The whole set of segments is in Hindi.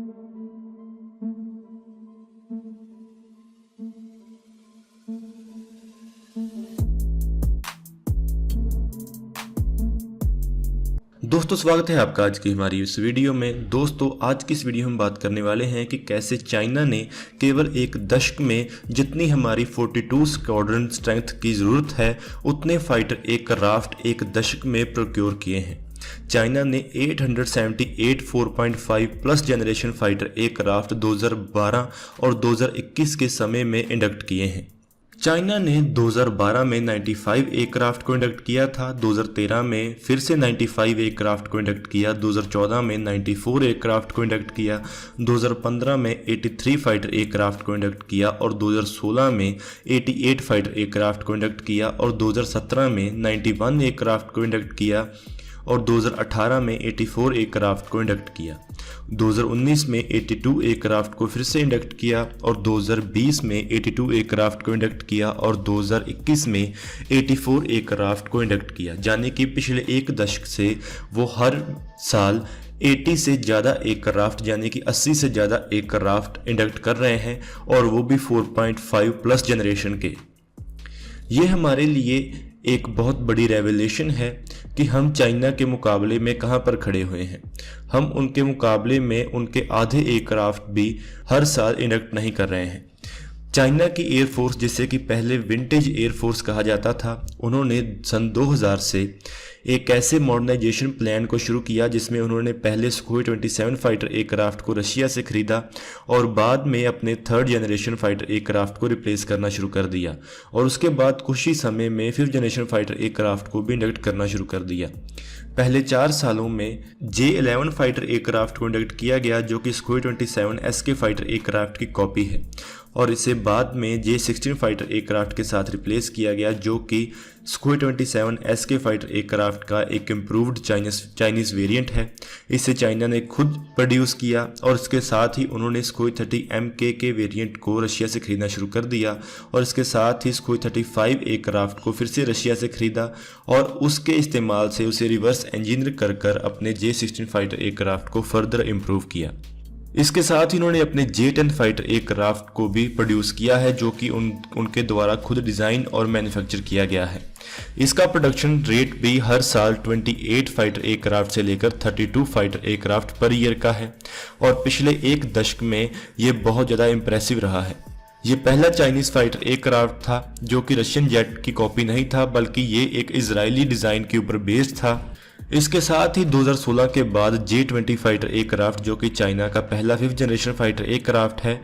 दोस्तों स्वागत है आपका आज की हमारी इस वीडियो में। दोस्तों आज की इस वीडियो में बात करने वाले हैं कि कैसे चाइना ने केवल एक दशक में जितनी हमारी 42 स्क्वाड्रन स्ट्रेंथ की ज़रूरत है उतने फाइटर एयरक्राफ्ट एक दशक में प्रोक्योर किए हैं। चाइना ने 878 4.5 प्लस जनरेशन फाइटर एयरक्राफ्ट 2012 और 2021 के समय में इंडक्ट किए हैं। चाइना ने 2012 में 95 एयरक्राफ्ट को इंडक्ट किया था, 2013 में फिर से 95 एयरक्राफ्ट को इंडक्ट किया, 2014 में 94 एयरक्राफ्ट को इंडक्ट किया, 2015 में 83 फाइटर एयरक्राफ्ट को इंडक्ट किया और 2016 में 88 फाइटर एयरक्राफ्ट को इंडक्ट किया और 2017 में 91 एयरक्राफ्ट को इंडक्ट किया और 2018 में 84 एयरक्राफ्ट को इंडक्ट किया। 2019 में 82 एयरक्राफ्ट को फिर से इंडक्ट किया और 2020 में 82 एयरक्राफ्ट को इंडक्ट किया और 2021 में 84 एयरक्राफ्ट को इंडक्ट किया। यानी कि पिछले एक दशक से वो हर साल 80 से ज़्यादा एयरक्राफ्ट यानी कि 80 से ज़्यादा एयरक्राफ्ट इंडक्ट कर रहे हैं और वो भी 4.5 प्लस जनरेशन के। ये हमारे लिए एक बहुत बड़ी रेवलेशन है कि हम चाइना के मुकाबले में कहां पर खड़े हुए हैं। हम उनके मुकाबले में उनके आधे एयरक्राफ्ट भी हर साल इंडक्ट नहीं कर रहे हैं। चाइना की एयरफोर्स, जिसे कि पहले विंटेज एयरफोर्स कहा जाता था, उन्होंने सन 2000 से एक ऐसे मॉडर्नाइजेशन प्लान को शुरू किया जिसमें उन्होंने पहले सुखोई 27 फाइटर एयरक्राफ्ट को रशिया से खरीदा और बाद में अपने थर्ड जनरेशन फाइटर एयरक्राफ्ट को रिप्लेस करना शुरू कर दिया और उसके बाद कुछ ही समय में फिफ्थ जनरेशन फाइटर एयरक्राफ्ट को भी इंडक्ट करना शुरू कर दिया। पहले 4 सालों में J-11 फाइटर एयरक्राफ्ट को इंडक्ट किया गया जो कि सुखोई 27S के फाइटर एयरक्राफ्ट की कॉपी है और इसे बाद में J-16 फाइटर एयरक्राफ्ट के साथ रिप्लेस किया गया जो कि सुखोई 27S के फाइटर एयरक्राफ्ट का एक इम्प्रूव्ड चाइनीज़ वेरिएंट है। इसे चाइना ने खुद प्रोड्यूस किया और इसके साथ ही उन्होंने सुखोई 30MK के वेरिएंट को रशिया से खरीदना शुरू कर दिया और इसके साथ ही सुखोई 35 एयरक्राफ्ट को फिर से रशिया से खरीदा और उसके इस्तेमाल से उसे रिवर्स इंजीनियर कर अपने J-16 फाइटर एयरक्राफ्ट को फर्दर इम्प्रूव किया। इसके साथ ही उन्होंने अपने J-10 फाइटर एयरक्राफ्ट को भी प्रोड्यूस किया है जो कि उनके द्वारा खुद डिज़ाइन और मैन्युफैक्चर किया गया है। इसका प्रोडक्शन रेट भी हर साल 28 फाइटर एयरक्राफ्ट से लेकर 32 फाइटर एयरक्राफ्ट पर ईयर का है और पिछले एक दशक में ये बहुत ज़्यादा इम्प्रेसिव रहा है। ये पहला चाइनीज़ फाइटर एयरक्राफ्ट था जो कि रशियन जेट की कॉपी नहीं था बल्कि ये एक इजरायली डिज़ाइन के ऊपर बेस्ड था। इसके साथ ही 2016 के बाद J-20 फाइटर एयरक्राफ्ट जो कि चाइना का पहला फिफ्थ जनरेशन फाइटर एयरक्राफ्ट है,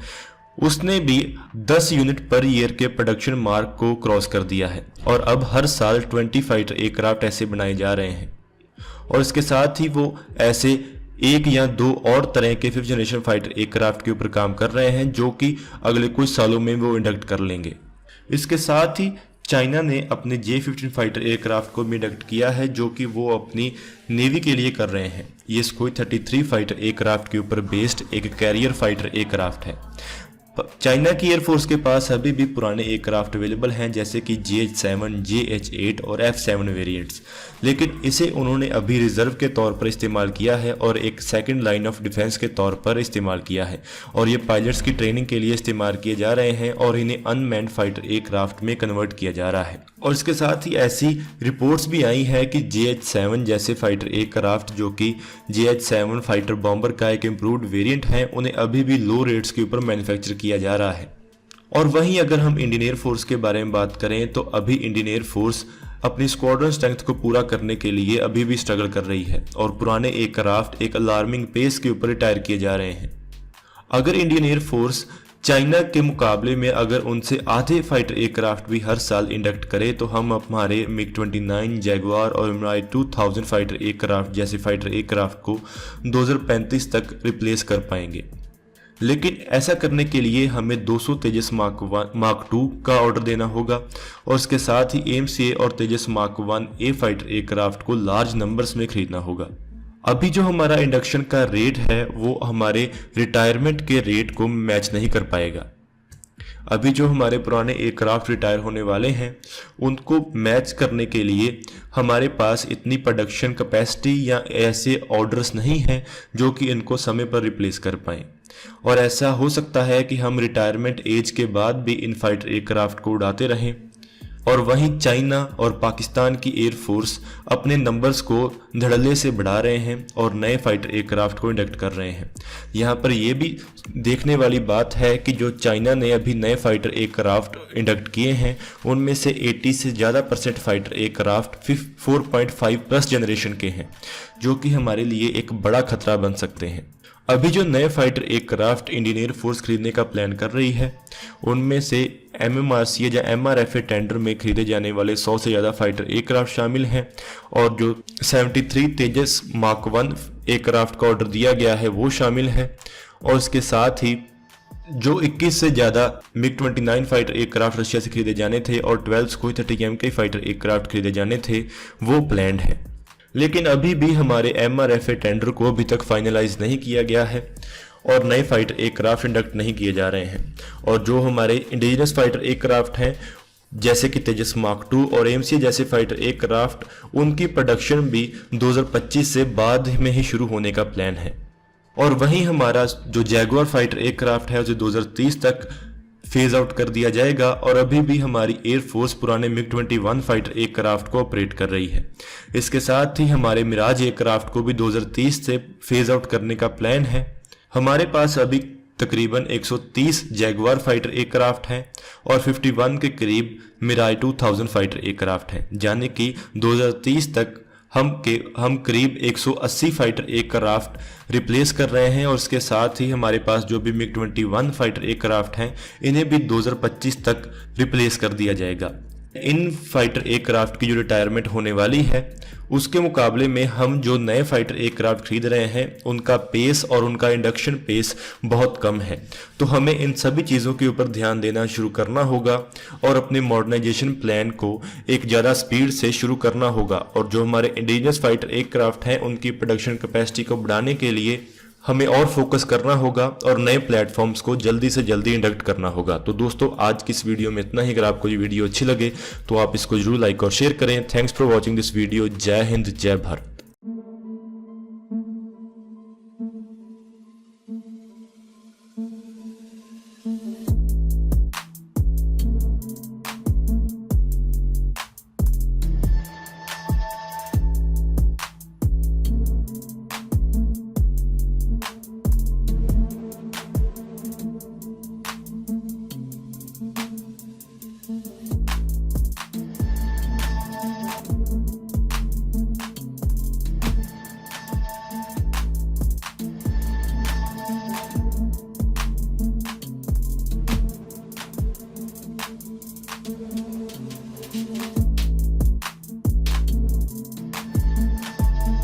उसने भी 10 यूनिट पर ईयर के प्रोडक्शन मार्क को क्रॉस कर दिया है और अब हर साल 20 फाइटर एयरक्राफ्ट ऐसे बनाए जा रहे हैं और इसके साथ ही वो ऐसे एक या दो और तरह के फिफ्थ जनरेशन फाइटर एयरक्राफ्ट के ऊपर काम कर रहे हैं जो कि अगले कुछ सालों में वो इंडक्ट कर लेंगे। इसके साथ ही चाइना ने अपने J-15 फाइटर एयरक्राफ्ट को भी इंडक्ट किया है जो कि वो अपनी नेवी के लिए कर रहे हैं। ये सुखोई 33 फाइटर एयरक्राफ्ट के ऊपर बेस्ड एक कैरियर फाइटर एयरक्राफ्ट है। चाइना की एयरफोर्स के पास अभी भी पुराने एयरक्राफ्ट अवेलेबल हैं जैसे कि JH-7, JH-8 और F-7 वेरिएंट्स, लेकिन इसे उन्होंने अभी रिजर्व के तौर पर इस्तेमाल किया है और एक सेकंड लाइन ऑफ डिफेंस के तौर पर इस्तेमाल किया है और ये पायलट्स की ट्रेनिंग के लिए इस्तेमाल किए जा रहे हैं और इन्हें अनमैन्ड फाइटर एयरक्राफ्ट में कन्वर्ट किया जा रहा है। और इसके साथ ही ऐसी रिपोर्ट्स भी आई है कि JH-7 जैसे फाइटर एयरक्राफ्ट जो कि JH-7 फाइटर बॉम्बर का एक इम्प्रूव्ड वेरिएंट है, उन्हें अभी भी लो रेट्स के ऊपर मैन्युफैक्चर किया जा रहा है। और वहीं अगर हम इंडियन एयरफोर्स के बारे में बात करें तो अभी इंडियन एयरफोर्स अपनी स्क्वाड्रन स्ट्रेंथ को पूरा करने के लिए अभी भी स्ट्रगल कर रही है और पुराने एयरक्राफ्ट एक अलार्मिंग पेस के ऊपर रिटायर किए जा रहे हैं। अगर इंडियन एयरफोर्स चाइना के मुकाबले में अगर उनसे आधे फाइटर एयरक्राफ्ट भी हर साल इंडक्ट करे तो हम हमारे MiG-29, जैगुआर और Mirage 2000 फाइटर एयरक्राफ्ट जैसे फाइटर एयरक्राफ्ट को 2035 तक रिप्लेस कर पाएंगे। लेकिन ऐसा करने के लिए हमें 200 तेजस मार्क 2 का ऑर्डर देना होगा और इसके साथ ही AMCA और तेजस मार्क 1A फाइटर एयरक्राफ्ट को लार्ज नंबर्स में खरीदना होगा। अभी जो हमारा इंडक्शन का रेट है वो हमारे रिटायरमेंट के रेट को मैच नहीं कर पाएगा। अभी जो हमारे पुराने एयरक्राफ्ट रिटायर होने वाले हैं उनको मैच करने के लिए हमारे पास इतनी प्रोडक्शन कैपेसिटी या ऐसे ऑर्डर्स नहीं हैं जो कि इनको समय पर रिप्लेस कर पाएँ। और ऐसा हो सकता है कि हम रिटायरमेंट एज के बाद भी इन फाइटर एयरक्राफ्ट को उड़ाते रहें। और वहीं चाइना और पाकिस्तान की एयरफोर्स अपने नंबर्स को धड़ल्ले से बढ़ा रहे हैं और नए फाइटर एयरक्राफ्ट को इंडक्ट कर रहे हैं। यहाँ पर यह भी देखने वाली बात है कि जो चाइना ने अभी नए फाइटर एयरक्राफ्ट इंडक्ट किए हैं उनमें से 80 से ज़्यादा % फाइटर एयरक्राफ्ट 4.5 प्लस जनरेशन के हैं, जो कि हमारे लिए एक बड़ा खतरा बन सकते हैं। अभी जो नए फाइटर एयरक्राफ्ट इंडियन एयरफोर्स खरीदने का प्लान कर रही है उनमें से MMRCA या MRFA टेंडर में खरीदे जाने वाले 100 से ज़्यादा फाइटर एयरक्राफ्ट शामिल हैं और जो 73 तेजस मार्क 1 एयरक्राफ्ट का ऑर्डर दिया गया है वो शामिल है। और इसके साथ ही जो 21 से ज़्यादा MiG-29 फाइटर एयरक्राफ्ट रशिया से खरीदे जाने थे और 12 Sukhoi 30 MK फाइटर एयरक्राफ्ट खरीदे जाने थे वो प्लान्ड है। लेकिन अभी भी हमारे MRFA टेंडर को अभी तक फाइनलाइज नहीं किया गया है और नए फाइटर एयरक्राफ्ट इंडक्ट नहीं किए जा रहे हैं। और जो हमारे इंडिजिनस फाइटर एयरक्राफ्ट हैं जैसे कि तेजस मार्क 2 और AMC जैसे फाइटर एयरक्राफ्ट उनकी प्रोडक्शन भी 2025 से बाद में ही शुरू होने का प्लान है। और वहीं हमारा जो जैगुआर फाइटर एयरक्राफ्ट है उसे 2030 तक फेज आउट कर दिया जाएगा और अभी भी हमारी एयरफोर्स पुराने MiG-21 फाइटर एयरक्राफ्ट को ऑपरेट कर रही है। इसके साथ ही हमारे मिराज एयरक्राफ्ट को भी 2030 से फेज आउट करने का प्लान है। हमारे पास अभी तकरीबन 130 जैगुआर फाइटर एयरक्राफ्ट हैं और 51 के करीब मिराज 2000 फाइटर एयरक्राफ्ट हैं, यानी कि 2030 तक हम करीब 180 फाइटर एयरक्राफ्ट रिप्लेस कर रहे हैं। और इसके साथ ही हमारे पास जो भी MiG-21 फाइटर एयरक्राफ्ट हैं इन्हें भी 2025 तक रिप्लेस कर दिया जाएगा। इन फाइटर एयरक्राफ्ट की जो रिटायरमेंट होने वाली है उसके मुकाबले में हम जो नए फाइटर एयरक्राफ्ट खरीद रहे हैं उनका पेस और उनका इंडक्शन पेस बहुत कम है। तो हमें इन सभी चीज़ों के ऊपर ध्यान देना शुरू करना होगा और अपने मॉडर्नाइजेशन प्लान को एक ज़्यादा स्पीड से शुरू करना होगा। और जो हमारे इंडिजिनस फाइटर एयरक्राफ्ट हैं उनकी प्रोडक्शन कैपेसिटी को बढ़ाने के लिए हमें और फोकस करना होगा और नए प्लेटफॉर्म्स को जल्दी से जल्दी इंडक्ट करना होगा। तो दोस्तों आज की इस वीडियो में इतना ही। अगर आपको ये वीडियो अच्छी लगे तो आप इसको जरूर लाइक और शेयर करें। Thanks for watching this video. जय हिंद, जय भारत।